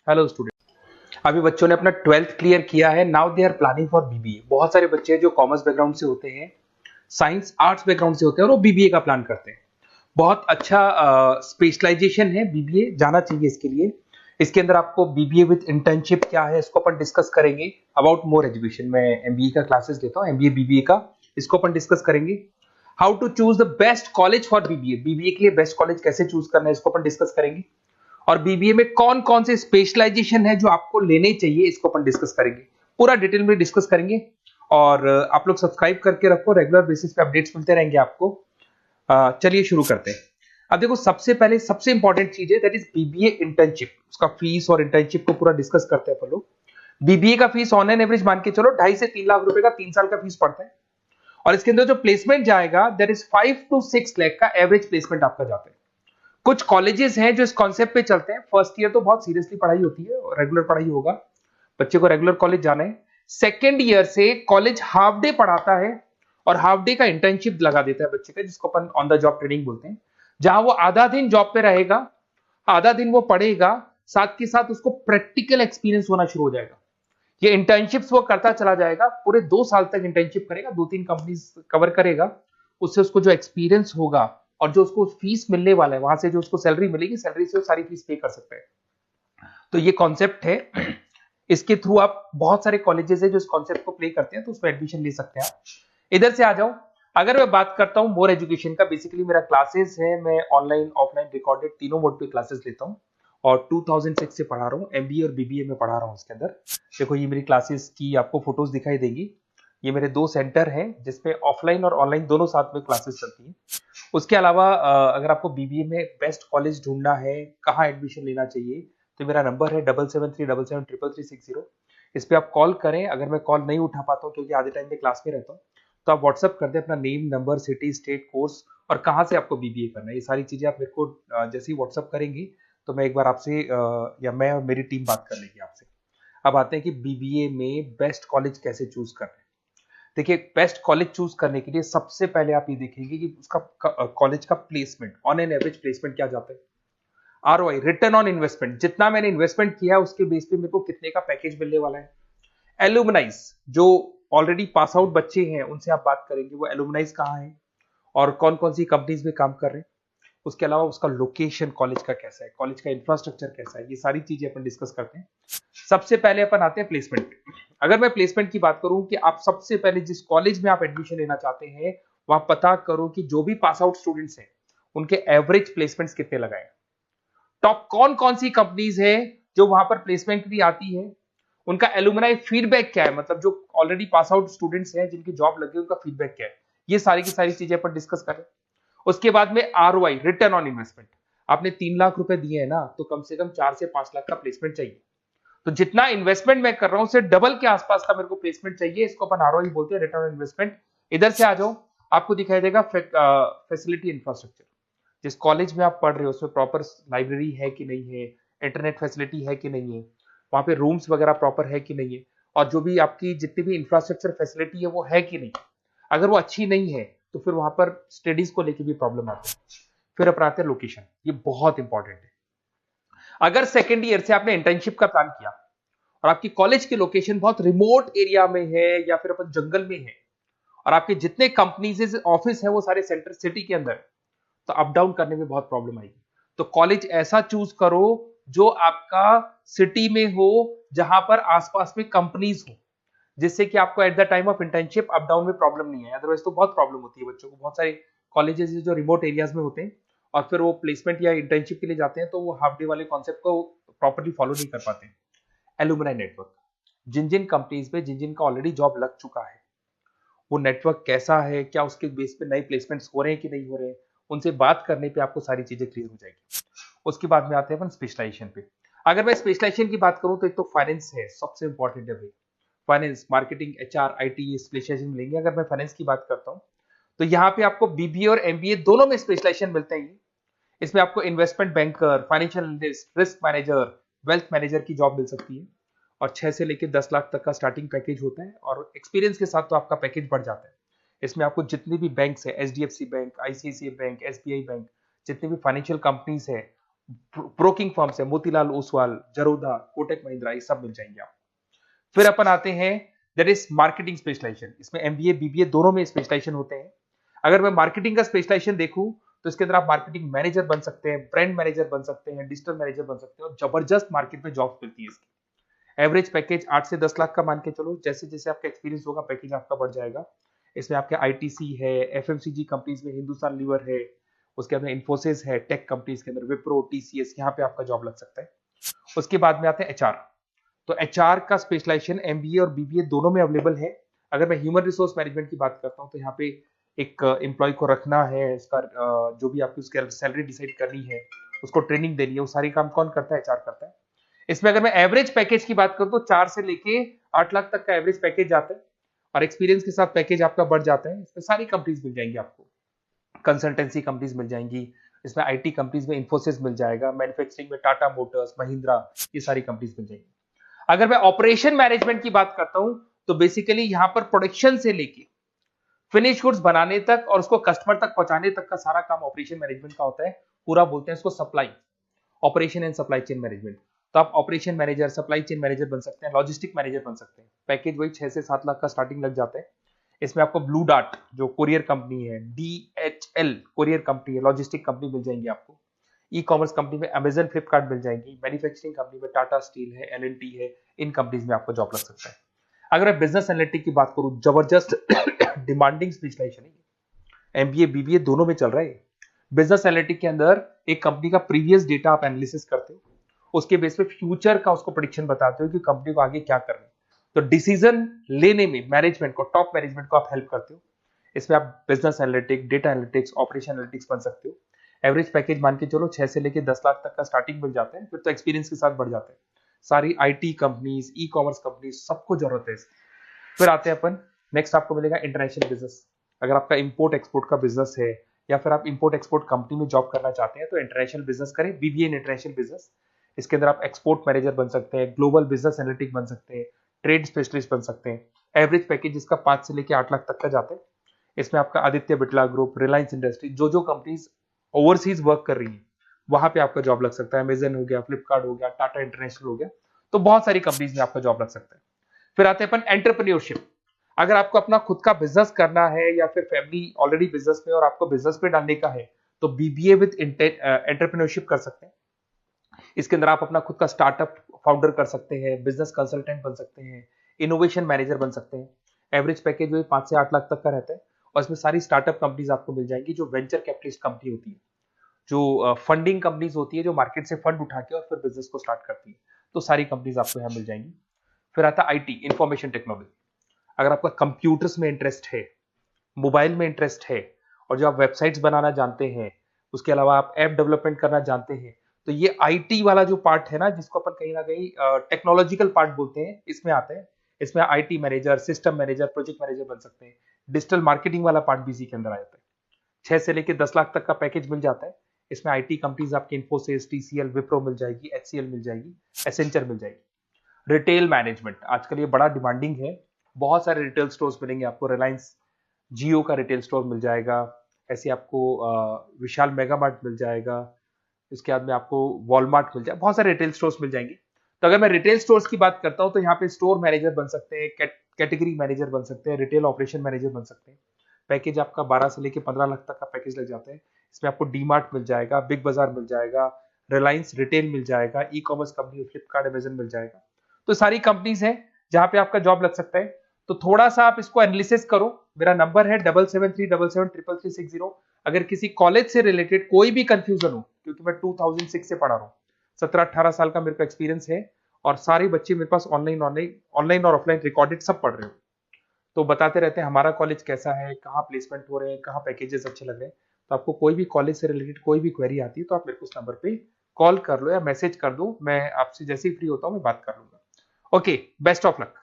Hello student, अभी बच्चों ने अपना 12th क्लियर किया है। Now they are planning for BBA. बहुत सारे बच्चे हैं जो कॉमर्स बैकग्राउंड से होते हैं, साइंस आर्ट्स बैकग्राउंड से होते हैं और वो बीबीए का प्लान करते हैं। बहुत अच्छा स्पेशलाइजेशन है बीबीए, जाना चाहिए इसके लिए। इसके अंदर आपको बीबीए विद इंटर्नशिप क्या है इसको अपन डिस्कस करेंगे। अबाउट मोर एजुकेशन, मैं एमबीए का क्लासेस लेता हूँ, एमबीए बीबीए का, इसको अपन डिस्कस करेंगे। How to choose the best college for BBA, BBA के लिए बेस्ट कॉलेज कैसे चूज करना है इसको अपन डिस्कस करेंगे। और बीबीए में कौन कौन से स्पेशलाइजेशन है जो आपको लेने चाहिए इसको अपन डिस्कस करेंगे, पूरा डिटेल में डिस्कस करेंगे। और आप लोग सब्सक्राइब करके रखो, रेगुलर बेसिस पे अपडेट्स मिलते रहेंगे आपको। चलिए शुरू करते हैं। अब देखो, सबसे पहले सबसे इंपॉर्टेंट चीज है दैट इज बीबीए इंटर्नशिप। उसका फीस और इंटर्नशिप को पूरा डिस्कस करते हैं अपन लोग। बीबीए का फीस ऑन एन एवरेज मान के चलो 2.5 से 3 लाख रुपए का 3 साल का फीस पड़ता है। और इसके अंदर जो प्लेसमेंट जाएगा दैट इज 5 to 6 लाख का एवरेज प्लेसमेंट आपका जाता है। कुछ कॉलेजेस हैं जो इस कॉन्सेप्ट पे चलते हैं। फर्स्ट ईयर तो बहुत सीरियसली पढ़ाई होती है, रेगुलर पढ़ाई होगा, बच्चे को रेगुलर कॉलेज जाना है। सेकेंड ईयर से कॉलेज हाफ डे पढ़ाता है और हाफ डे का इंटर्नशिप लगा देता है बच्चे का, जिसको अपन ऑन द जॉब ट्रेनिंग बोलते हैं, जहां वो आधा दिन जॉब पे रहेगा, आधा दिन वो पढ़ेगा, साथ के साथ उसको प्रैक्टिकल एक्सपीरियंस होना शुरू हो जाएगा। ये इंटर्नशिप्स वो करता चला जाएगा, पूरे 2 साल तक इंटर्नशिप करेगा, 2-3 कंपनीज कवर करेगा। उससे उसको जो एक्सपीरियंस होगा और जो उसको फीस मिलने वाला है, वहां से जो उसको सैलरी मिलेगी, सैलरी से वो सारी फीस पे कर सकता है। तो ये कॉन्सेप्ट है। इसके थ्रू आप, बहुत सारे कॉलेजेस है जो इस कॉन्सेप्ट को प्ले करते हैं, तो उसमें एडमिशन ले सकते हैं आप। इधर से आ जाओ। अगर मैं बात करता हूं मोर एजुकेशन का, बेसिकली मेरा क्लासेस है, मैं ऑनलाइन ऑफलाइन रिकॉर्डेड तीनों मोड पे क्लासेस लेता हूं और 2006 से पढ़ा रहा हूं। एमबीए और बीबीए में पढ़ा रहा हूं। इसके अंदर देखो, ये मेरी क्लासेस की आपको फोटोज दिखाई देंगी। ये मेरे 2 सेंटर हैं जिसपे ऑफलाइन और ऑनलाइन दोनों साथ में क्लासेस चलती हैं। उसके अलावा अगर आपको बीबीए में बेस्ट कॉलेज ढूंढना है, कहाँ एडमिशन लेना चाहिए, तो मेरा नंबर है 7737733360। इस पे आप कॉल करें। अगर मैं कॉल नहीं उठा पाता हूँ क्योंकि आधे टाइम में क्लास में रहता हूँ, तो आप व्हाट्सअप कर दें अपना name, number, city, state, course और कहाँ से आपको बीबीए करना है। ये सारी चीजें आप मेरे को जैसे ही व्हाट्सअप करेंगी तो मैं एक बार आपसे या मैं और मेरी टीम बात कर लेगी आपसे। अब आते हैं कि बीबीए में बेस्ट कॉलेज कैसे चूज करना है। देखिए, बेस्ट कॉलेज चूज करने के लिए सबसे पहले आप ये देखेंगे कि उसका कॉलेज का placement, on an average placement क्या जाता है। आरओआई, रिटर्न ऑन इन्वेस्टमेंट, जितना मैंने इन्वेस्टमेंट किया है उसके बेस पे मेरे को कितने का पैकेज मिलने वाला है। एलुमनाइज, जो ऑलरेडी पास आउट बच्चे हैं उनसे आप बात करेंगे, वो एलुमनाइज कहाँ है और कौन कौन सी कंपनीज में काम कर रहे हैं। उसके अलावा उसका लोकेशन कॉलेज का कैसा है, कॉलेज का इंफ्रास्ट्रक्चर कैसा है, ये सारी चीजें अपन डिस्कस करते हैं। सबसे पहले अपन आते हैं प्लेसमेंट पे। अगर मैं प्लेसमेंट की बात करूं कि आप सबसे पहले जिस कॉलेज में आप एडमिशन लेना चाहते हैं, वहां पता करो कि जो भी पास आउट स्टूडेंट्स हैं उनके एवरेज प्लेसमेंट्स कितने लगाए। टॉप कौन कौन सी कंपनीज है जो वहां पर प्लेसमेंट भी आती है, उनका एलुमनाई फीडबैक क्या है, मतलब जो ऑलरेडी पास आउट स्टूडेंट्स हैं जिनकी जॉब लगी उनका फीडबैक क्या है। ये सारी की सारी चीजें अपन डिस्कस करें। उसके बाद में आरओआई, रिटर्न ऑन इन्वेस्टमेंट। आपने 3 लाख रुपए दिए हैं ना, तो कम से कम 4 से 5 लाख का प्लेसमेंट चाहिए। तो जितना इन्वेस्टमेंट मैं कर रहा हूं उससे डबल के आसपास का मेरे को प्लेसमेंट चाहिए। इसको अपन आरओआई बोलते हैं, रिटर्न ऑन इन्वेस्टमेंट। इधर से आ जाओ, आपको दिखाई देगा फैसिलिटी इंफ्रास्ट्रक्चर। जिस कॉलेज में आप पढ़ रहे हो उसमें प्रॉपर लाइब्रेरी है कि नहीं है, इंटरनेट फैसिलिटी है कि नहीं है, वहां पे रूम्स वगैरह प्रॉपर है कि नहीं है, और जो भी आपकी जितनी भी इंफ्रास्ट्रक्चर फैसिलिटी है वो है कि नहीं। अगर वो अच्छी नहीं है तो फिर वहां पर स्टडीज को लेके भी प्रॉब्लम आती है। फिर अपनाते हैं लोकेशन, ये बहुत इंपॉर्टेंट है। अगर सेकेंड ईयर से आपने इंटर्नशिप का प्लान किया और आपकी कॉलेज की लोकेशन बहुत रिमोट एरिया में है या फिर अपन जंगल में है, और आपके जितने कंपनीज ऑफिस है वो सारे सेंटर सिटी के अंदर, तो अप डाउन करने में बहुत प्रॉब्लम आएगी। तो कॉलेज ऐसा चूज करो जो आपका सिटी में हो, जहां पर आसपास में कंपनीज हो, जिससे कि आपको at the time of internship up down में प्रॉब्लम नहीं है। अदरवाइज तो बहुत प्रॉब्लम होती है बच्चों को। बहुत सारे कॉलेजेस जो रिमोट एरियाज में होते हैं और फिर वो प्लेसमेंट या इंटर्नशिप के लिए जाते हैं, तो वो हाफ डे वाले कॉन्सेप्ट को प्रॉपर्ली फॉलो नहीं कर पाते। एलुमनाई नेटवर्क, जिन जिन कंपनीज में जिन जिन का ऑलरेडी जॉब लग चुका है, वो नेटवर्क कैसा है, क्या उसके बेस पे नए प्लेसमेंट्स हो रहे हैं कि नहीं हो रहे हैं, उनसे बात करने पे आपको सारी चीजें क्लियर हो जाएगी। उसके बाद में आते हैं अपन स्पेशलाइजेशन पे। अगर मैं स्पेशलाइजेशन की बात करूं तो एक तो फाइनेंस है, सबसे इंपॉर्टेंट है भाई। Finance, marketing, HR, IT specialisation मिलेंगे। अगर मैं फाइनेंस की बात करता हूं तो यहाँ पे आपको बीबीए और एमबीए दोनों में स्पेशलाइजेशन मिलते हैं। इसमें आपको investment banker, financial analyst, risk manager, wealth manager की जॉब मिल सकती है। और 6 से लेकर 10 लाख तक का स्टार्टिंग पैकेज होता है, और एक्सपीरियंस के साथ तो आपका पैकेज बढ़ जाता है। इसमें आपको जितनी भी बैंक्स है, HDFC bank, ICICI bank, SBI bank, जितनी भी फाइनेंशियल कंपनीज है, ब्रोकिंग फर्म से मोतीलाल ओसवाल, जरोधा, कोटक महिंद्रा, ये सब मिल जाएंगे आप। फिर अपन आते हैं दैट इज मार्केटिंग स्पेशलाइजेशन। इसमें एमबीए बीबीए दोनों में स्पेशलाइजेशन होते हैं। अगर मैं मार्केटिंग का स्पेशलाइजेशन देखूं तो इसके अंदर आप मार्केटिंग मैनेजर बन सकते हैं, ब्रांड मैनेजर बन सकते हैं, डिजिटल मैनेजर बन सकते हैं, और जबरदस्त मार्केट में जॉब मिलती है इसकी। एवरेज पैकेज 8 से 10 लाख का मान के चलो। जैसे जैसे आपका एक्सपीरियंस होगा पैकेज आपका बढ़ जाएगा। इसमें आपके आईटीसी है, एफएमसीजी कंपनीज में हिंदुस्तान लीवर है, उसके अंदर इन्फोसिस है, टेक कंपनीज के अंदर विप्रो, टीसीएस, यहाँ पे आपका जॉब लग सकता है। उसके बाद में आते हैं एचआर। तो एचआर का स्पेशलाइजेशन एमबीए और बीबीए दोनों में अवेलेबल है। अगर मैं ह्यूमन रिसोर्स मैनेजमेंट की बात करता हूँ तो यहाँ पे एक एम्प्लॉय को रखना है, इसका जो भी आपकी उसकी सैलरी डिसाइड करनी है, उसको ट्रेनिंग देनी है, वो सारी काम कौन करता है? एचआर करता है। इसमें अगर मैं एवरेज पैकेज की बात करूं तो 4 से लेके 8 लाख तक का एवरेज पैकेज जाता है, और एक्सपीरियंस के साथ पैकेज आपका बढ़ जाता है। इसमें सारी कंपनीज मिल जाएंगी आपको, कंसल्टेंसी कंपनीज मिल जाएंगी, इसमें आईटी कंपनीज में इन्फोसिस मिल जाएगा, मैन्युफैक्चरिंग में टाटा मोटर्स, महिंद्रा, ये सारी कंपनीज मिल जाएंगी। अगर मैं ऑपरेशन मैनेजमेंट की बात करता हूं तो बेसिकली यहां पर प्रोडक्शन से लेके फिनिश गुड्स बनाने तक और उसको कस्टमर तक पहुंचाने तक का सारा काम ऑपरेशन मैनेजमेंट का होता है। पूरा बोलते हैं इसको supply, operation and supply chain management. तो आप operation manager, supply chain manager बन सकते हैं, लॉजिस्टिक मैनेजर बन सकते हैं। पैकेज वही 6 से 7 लाख का स्टार्टिंग लग जाता है। इसमें आपको ब्लू डार्ट जो कुरियर कंपनी है, डीएचएल कुरियर कंपनी है, लॉजिस्टिक कंपनी मिल जाएंगी आपको। ई कॉमर्स कंपनी में अमेजन, फ्लिपकार्ट मिल जाएंगी। मैन्युफैक्चरिंग कंपनी में टाटा स्टील है, एलएनटी है, इन कंपनीज में आपको जॉब लग सकता है। अगर मैं बिजनेस एनालिटिक की बात करूं, जबरदस्त डिमांडिंग स्पेशलाइजेशन है, एमबीए बीबीए दोनों में चल रहा है। बिजनेस एनालिटिक के अंदर एक कंपनी का प्रीवियस डेटा आप एनालिसिस करते हो, उसके बेस पे फ्यूचर का उसको प्रेडिक्शन बताते हो कि कंपनी को आगे क्या करना है। तो डिसीजन लेने में मैनेजमेंट को, टॉप मैनेजमेंट को आप हेल्प करते हो। इसमें आप business analytic, data analytics, operation analytics बन सकते हो। एवरेज पैकेज मान के चलो 6 से लेके 10 लाख तक का स्टार्टिंग मिल जाता है, फिर तो एक्सपीरियंस के साथ बढ़ जाता है। सारी IT companies, e commerce companies, सबको जरूरत है। फिर आते हैं अपन, नेक्स्ट आपको मिलेगा इंटरनेशनल बिजनेस। अगर आपका इंपोर्ट एक्सपोर्ट का बिजनेस है या फिर आप इंपोर्ट एक्सपोर्ट कंपनी में जॉब करना चाहते हैं तो इंटरनेशनल बिजनेस करें, बीबीए इन इंटरनेशनल बिजनेस। इसके अंदर आप एक्सपोर्ट मैनेजर बन सकते हैं, ग्लोबल बिजनेस एनालिटिक बन सकते हैं, ट्रेड स्पेशलिस्ट बन सकते हैं। एवरेज पैकेज इसका 5 से लेके 8 लाख तक का जाता है। इसमें आपका आदित्य बिरला ग्रुप, रिलायंस इंडस्ट्री, जो जो कंपनीज ओवरसीज वर्क कर रही है वहां पे आपका जॉब लग सकता है। अमेजन हो गया, फ्लिपकार्ट हो गया, टाटा इंटरनेशनल हो गया, तो बहुत सारी कंपनीज में आपका जॉब लग सकता है। फिर आते हैं अपन एंटरप्रेन्योरशिप। अगर आपको अपना खुद का बिजनेस करना है या फिर फैमिली ऑलरेडी बिजनेस में और आपको बिजनेस पे डालने का है तो बीबीए विद एंटरप्रेन्योरशिप कर सकते हैं। इसके अंदर आप अपना खुद का स्टार्टअप फाउंडर कर सकते हैं, बिजनेस कंसल्टेंट बन सकते हैं, इनोवेशन मैनेजर बन सकते हैं। एवरेज पैकेज वही 5 से 8 लाख तक का रहता है, और इसमें सारी स्टार्टअप कंपनीज आपको मिल जाएंगी जो वेंचर कैपिटलिस्ट कंपनी होती है, जो फंडिंग कंपनीज होती है, जो मार्केट से फंड उठा के और फिर बिजनेस को स्टार्ट करती है। तो सारी कंपनीज आपको यहाँ मिल जाएंगी। फिर आता है आईटी, इंफॉर्मेशन टेक्नोलॉजी। अगर आपका कंप्यूटर्स में इंटरेस्ट है, मोबाइल में इंटरेस्ट है, और जो आप वेबसाइट्स बनाना जानते हैं, उसके अलावा आप ऐप डेवलपमेंट करना जानते हैं, तो ये आईटी वाला जो पार्ट है ना, जिसको अपन कहीं ना कहीं टेक्नोलॉजिकल पार्ट बोलते हैं, इसमें आता है। इसमें IT manager, system manager, project manager बन सकते हैं। डिजिटल मार्केटिंग वाला पार्ट भी इसी के अंदर आ जाता है। 6 से लेके 10 लाख तक का पैकेज मिल जाता है। इसमें आईटी कंपनीज आपकी इन्फोसिस, टीसीएल, विप्रो मिल जाएगी, एचसीएल मिल जाएगी, एसेंचर मिल जाएगी। रिटेल मैनेजमेंट आजकल ये बड़ा डिमांडिंग है। बहुत सारे रिटेल स्टोर्स मिलेंगे आपको। रिलायंस जियो का रिटेल स्टोर मिल जाएगा, ऐसे आपको विशाल मेगा मार्ट मिल जाएगा, इसके बाद में आपको वॉलमार्ट मिल जाएगा, बहुत सारे रिटेल स्टोर्स मिल जाएंगे। तो अगर मैं रिटेल स्टोर्स की बात करता हूं तो यहाँ पे स्टोर मैनेजर बन सकते हैं, कैटेगरी मैनेजर बन सकते हैं, रिटेल ऑपरेशन मैनेजर बन सकते हैं। पैकेज आपका 12 से लेके 15 लाख तक का पैकेज लग जाता है। इसमें आपको डीमार्ट मिल जाएगा, बिग बाजार मिल जाएगा, रिलायंस रिटेल मिल जाएगा, e commerce company Flipkart, Amazon मिल जाएगा। तो सारी कंपनीज है जहां पे आपका जॉब लग सकता है। तो थोड़ा सा आप इसको एनालिसिस करो। मेरा नंबर है 7737733360। अगर किसी कॉलेज से रिलेटेड कोई भी कंफ्यूजन हो, क्योंकि मैं 2006 से पढ़ा रहा हूँ, 17-18 साल का मेरे को एक्सपीरियंस है, और सारे बच्चे मेरे पास ऑनलाइन और ऑफलाइन रिकॉर्डेड सब पढ़ रहे हो, तो बताते रहते हैं हमारा कॉलेज कैसा है, कहाँ प्लेसमेंट हो रहे हैं, कहाँ पैकेजेस अच्छे लग रहे हैं। तो आपको कोई भी कॉलेज से रिलेटेड कोई भी क्वेरी आती है तो आप मेरे को उस नंबर पे कॉल कर लो या मैसेज कर दो, मैं आपसे जैसे ही फ्री होता हूँ मैं बात कर लूंगा। Okay, best of luck.